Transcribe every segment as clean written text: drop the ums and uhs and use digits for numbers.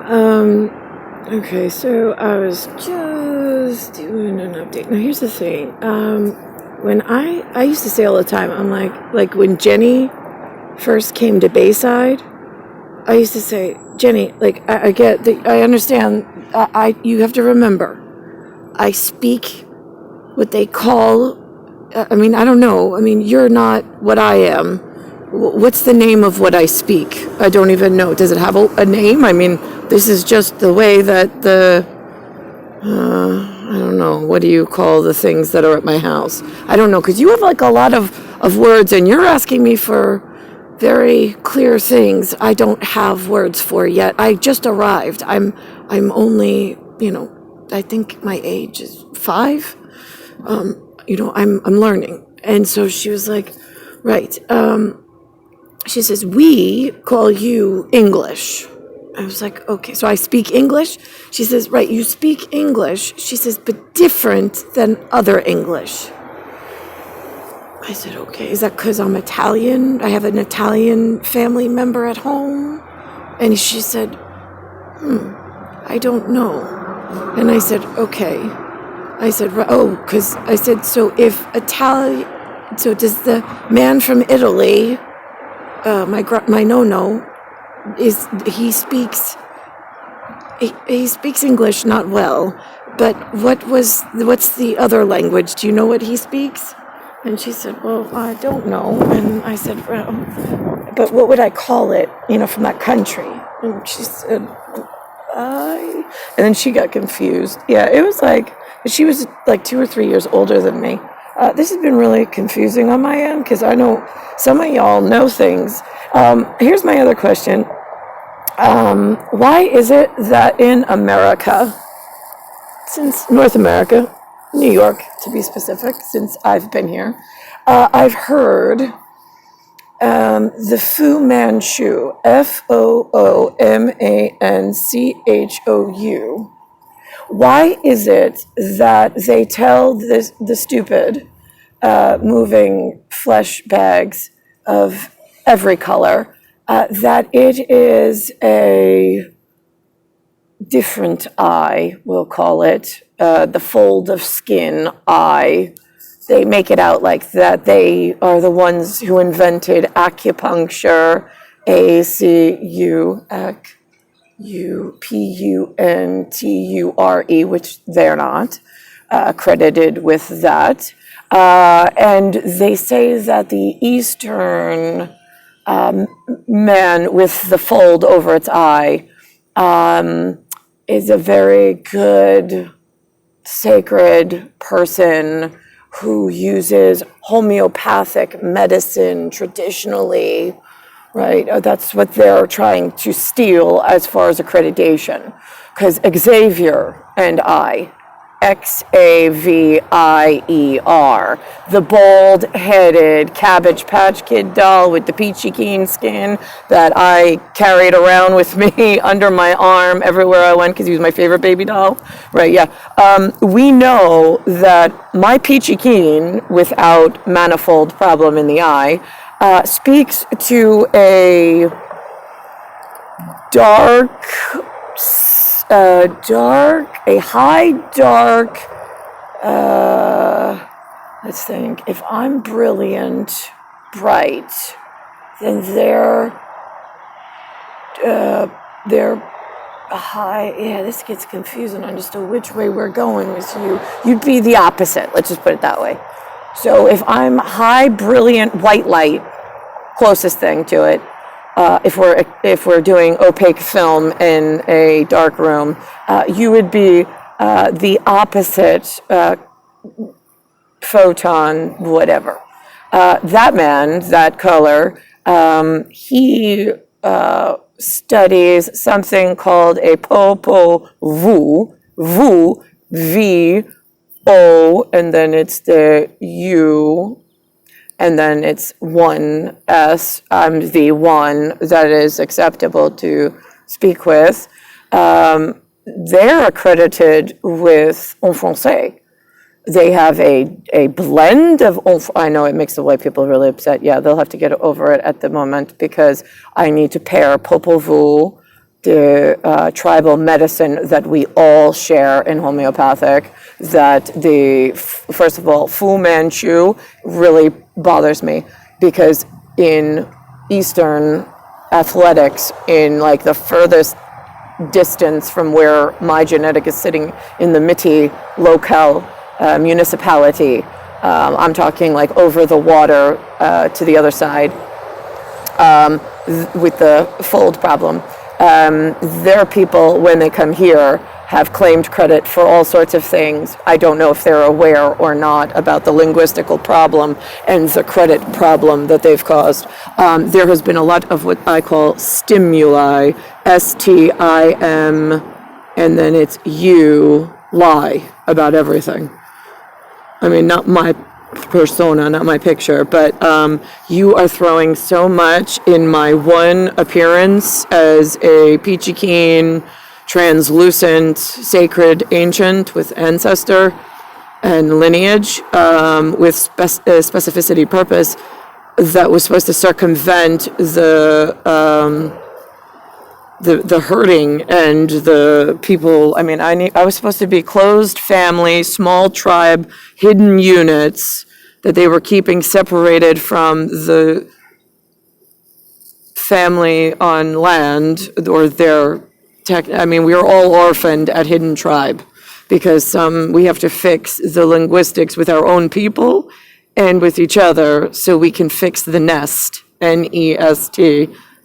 Okay, so I was just doing an update. Now here's the thing. When I used to say all the time, I'm like when Jenny first came to Bayside, I used to say, Jenny, like I understand. You have to remember, I speak what they call. I mean, I don't know. I mean, you're not what I am. What's the name of what I speak? I don't even know. Does it have a name? I mean, this is just the way that I don't know. What do you call the things that are at my house? I don't know, because you have like a lot of words, and you're asking me for very clear things I don't have words for yet. I just arrived. I'm only, I think my age is 5. I'm learning. And so she was like, right. She says, we call you English. I was like, okay, so I speak English? She says, right, you speak English. She says, but different than other English. I said, okay, is that because I'm Italian? I have an Italian family member at home? And she said, I don't know. And I said, okay. I said, because I said, so does the man from Italy, my no-no, he speaks English not well, but what's the other language? Do you know what he speaks? And she said, well, I don't know. And I said, well, but what would I call it, from that country? And she said, and then she got confused. Yeah, it was like, she was like 2 or 3 years older than me. This has been really confusing on my end, because I know some of y'all know things. Here's my other question. Why is it that in America, since North America, New York to be specific, since I've been here, I've heard the Fu Manchu, FOOMANCHOU. Why is it that they tell the stupid moving flesh bags of every color that it is a different eye, we'll call it, the fold of skin eye? They make it out like that they are the ones who invented acupuncture, ACUPUNTURE, which they're not credited with that. And they say that the Eastern man with the fold over its eye is a very good, sacred person who uses homeopathic medicine traditionally, right? That's what they're trying to steal as far as accreditation. Because Xavier and I, Xavier, the bald-headed Cabbage Patch Kid doll with the peachy keen skin that I carried around with me under my arm everywhere I went because he was my favorite baby doll. Right, yeah. We know that my peachy keen, without manifold problem in the eye, speaks to a high dark, let's think, if I'm brilliant, bright, then they're high, this gets confusing on just which way we're going with you. You'd be the opposite, let's just put it that way. So if I'm high, brilliant, white light, closest thing to it, if we're doing opaque film in a dark room, you would be the opposite photon, whatever. That man, that color, he studies something called a VOUS, V-O, and then it's the U, and then it's 1S. I'm the one that is acceptable to speak with. They're accredited with en français. They have a blend of, I know it makes the white people really upset. Yeah, they'll have to get over it at the moment because I need to pair Popol Vuh the tribal medicine that we all share in homeopathic, that first of all, Fu Manchu really bothers me, because in Eastern athletics, in like the furthest distance from where my genetic is sitting in the Miti locale municipality, I'm talking like over the water to the other side, with the fold problem. There are people, when they come here, have claimed credit for all sorts of things. I don't know if they're aware or not about the linguistical problem and the credit problem that they've caused. There has been a lot of what I call stimuli, STIM, and then it's you lie about everything. I mean, not my persona, not my picture, but you are throwing so much in my one appearance as a peachy keen, translucent, sacred ancient with ancestor and lineage, with specificity purpose, that was supposed to circumvent the hurting and the people. I mean, I was supposed to be closed family, small tribe, hidden units that they were keeping separated from the family on land, or we are all orphaned at Hidden Tribe, because we have to fix the linguistics with our own people and with each other so we can fix the nest, NEST,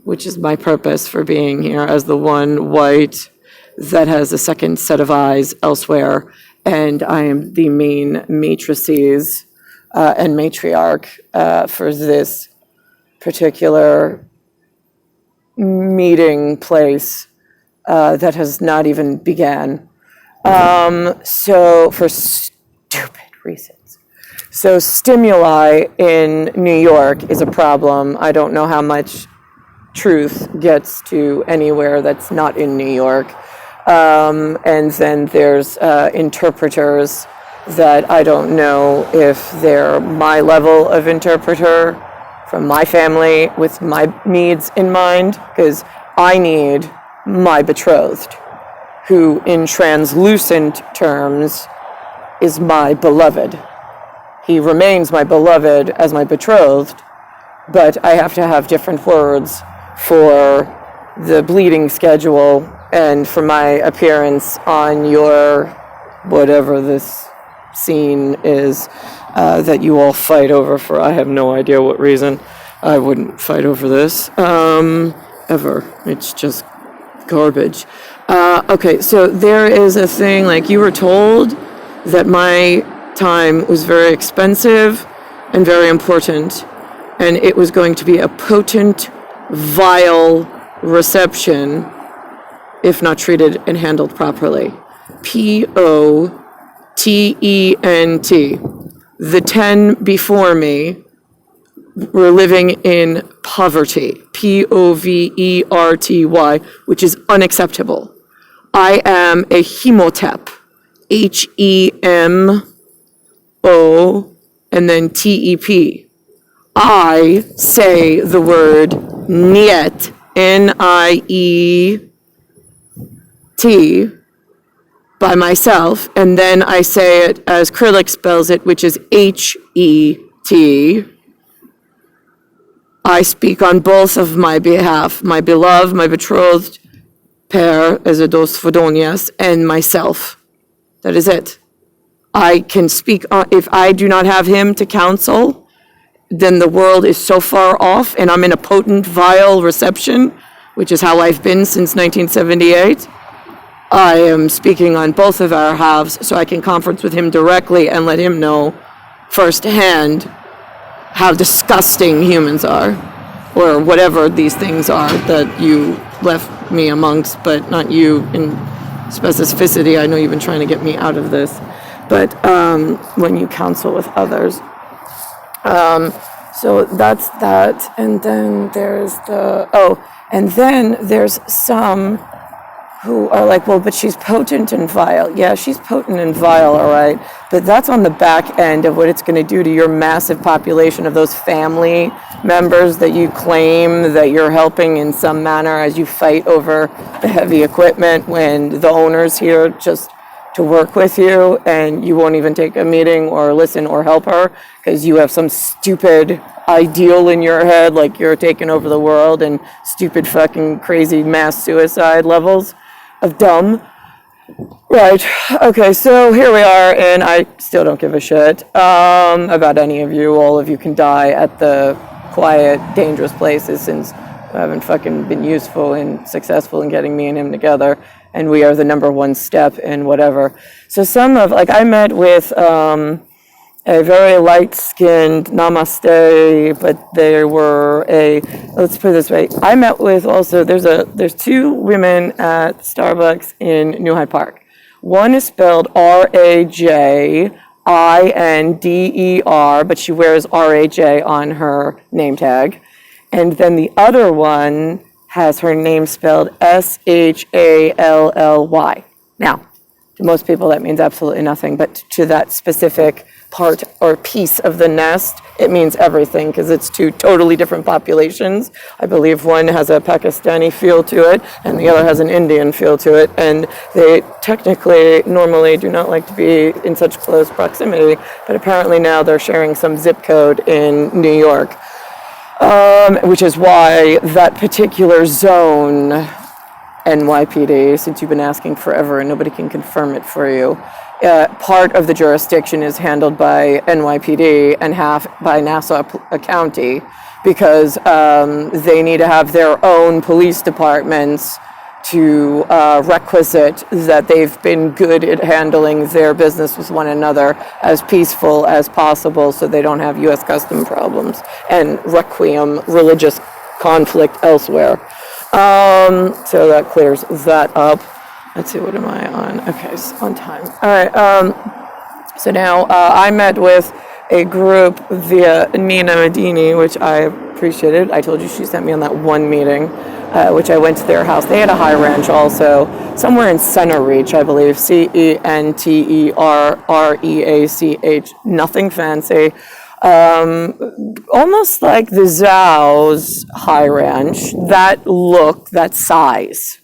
which is my purpose for being here as the one white that has a second set of eyes elsewhere. And I am the main matrices and matriarch for this particular meeting place that has not even began. So for stupid reasons. So stimuli in New York is a problem. I don't know how much truth gets to anywhere that's not in New York. And then there's interpreters that I don't know if they're my level of interpreter from my family with my needs in mind, because I need my betrothed, who in translucent terms is my beloved. He remains my beloved as my betrothed, but I have to have different words for the bleeding schedule and for my appearance on your whatever this scene is that you all fight over for I have no idea what reason. I wouldn't fight over this ever. It's just garbage. Okay, so there is a thing, like, you were told that my time was very expensive and very important, and it was going to be a potent, vile reception if not treated and handled properly. POTENT. The 10 before me were living in poverty, POVERTY, which is unacceptable. I am a hemotep, HEMO, and then TEP. I say the word niet, NIET, by myself, and then I say it as Krillick spells it, which is HET. I speak on both of my behalf, my beloved, my betrothed, Per, as a dos Fodonias, and myself. That is it. I can speak, if I do not have him to counsel, then the world is so far off, and I'm in a potent, vile reception, which is how I've been since 1978. I am speaking on both of our halves, so I can conference with him directly and let him know firsthand how disgusting humans are, or whatever these things are that you left me amongst, but not you in specificity. I know you've been trying to get me out of this, but when you counsel with others. So that's that, and then there's and then there's some who are like, well, but she's potent and vile. Yeah, she's potent and vile, all right, but that's on the back end of what it's going to do to your massive population of those family members that you claim that you're helping in some manner as you fight over the heavy equipment when the owner's here just to work with you and you won't even take a meeting or listen or help her because you have some stupid ideal in your head, like you're taking over the world and stupid fucking crazy mass suicide levels of dumb. Right. Okay, so here we are, and I still don't give a shit about any of you. All of you can die at the quiet, dangerous places since I haven't fucking been useful and successful in getting me and him together, and we are the number one step in whatever. So I met with a very light-skinned namaste, but there were let's put it this way, I met with also, there's two women at Starbucks in New Hyde Park. One is spelled R-A-J-I-N-D-E-R, but she wears R-A-J on her name tag. And then the other one has her name spelled S-H-A-L-L-Y. Now, to most people that means absolutely nothing, but to that specific part or piece of the nest, it means everything because it's two totally different populations. I believe one has a Pakistani feel to it and the other has an Indian feel to it, and they technically normally do not like to be in such close proximity, but apparently now they're sharing some zip code in New York, which is why that particular zone, NYPD, since you've been asking forever and nobody can confirm it for you, part of the jurisdiction is handled by NYPD and half by Nassau County because they need to have their own police departments to requisite that they've been good at handling their business with one another as peaceful as possible so they don't have U.S. custom problems and requiem religious conflict elsewhere. So that clears that up. Let's see, what am I on? Okay, so on time. All right, so now I met with a group via Nina Medini, which I appreciated. I told you she sent me on that one meeting, which I went to their house. They had a high ranch also, somewhere in Center Reach, I believe, CENTERREACH, nothing fancy. Almost like the Zhao's high ranch, that look, that size.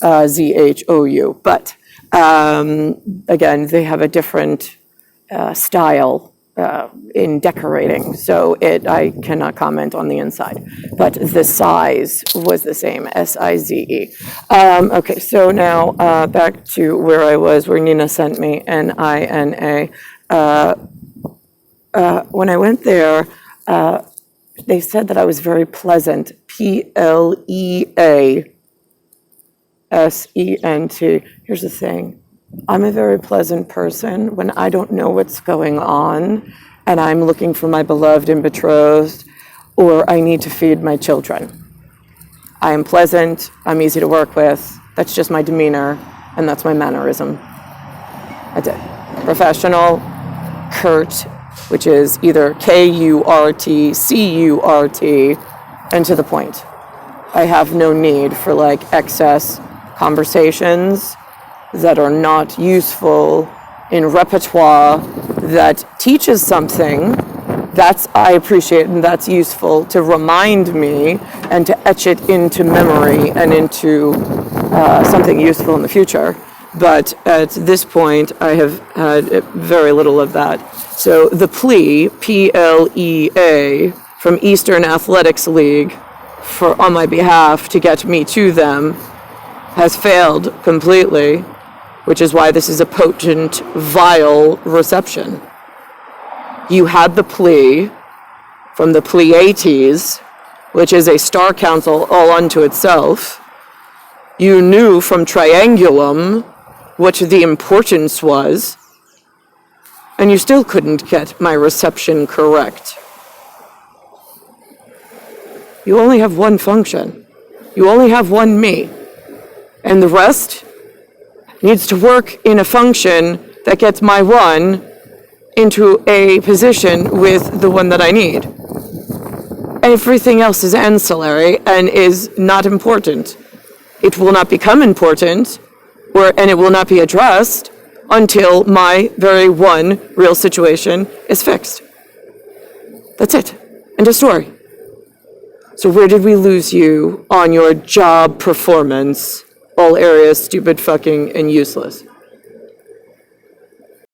ZHOU, but again, they have a different style in decorating, so I cannot comment on the inside, but the size was the same, SIZE. Okay, so now back to where I was, where Nina sent me, NINA. When I went there, they said that I was very pleasant, PLEA. SENT. Here's the thing. I'm a very pleasant person when I don't know what's going on and I'm looking for my beloved and betrothed or I need to feed my children. I am pleasant. I'm easy to work with. That's just my demeanor and that's my mannerism. That's it. Professional, curt, which is either KURT, CURT, and to the point. I have no need for excess conversations that are not useful in repertoire that teaches something I appreciate and that's useful to remind me and to etch it into memory and into something useful in the future. But at this point, I have had very little of that. So the PLEA, PLEA, from Eastern Athletics League, on my behalf to get me to them, has failed completely, which is why this is a potent, vile reception. You had the plea from the Pleiades, which is a star council all unto itself. You knew from Triangulum what the importance was, and you still couldn't get my reception correct. You only have one function. You only have one me. And the rest needs to work in a function that gets my one into a position with the one that I need. Everything else is ancillary and is not important. it will not become important, and it will not be addressed until my very one real situation is fixed. That's it. End of story. So where did we lose you on your job performance? All areas stupid, fucking, and useless.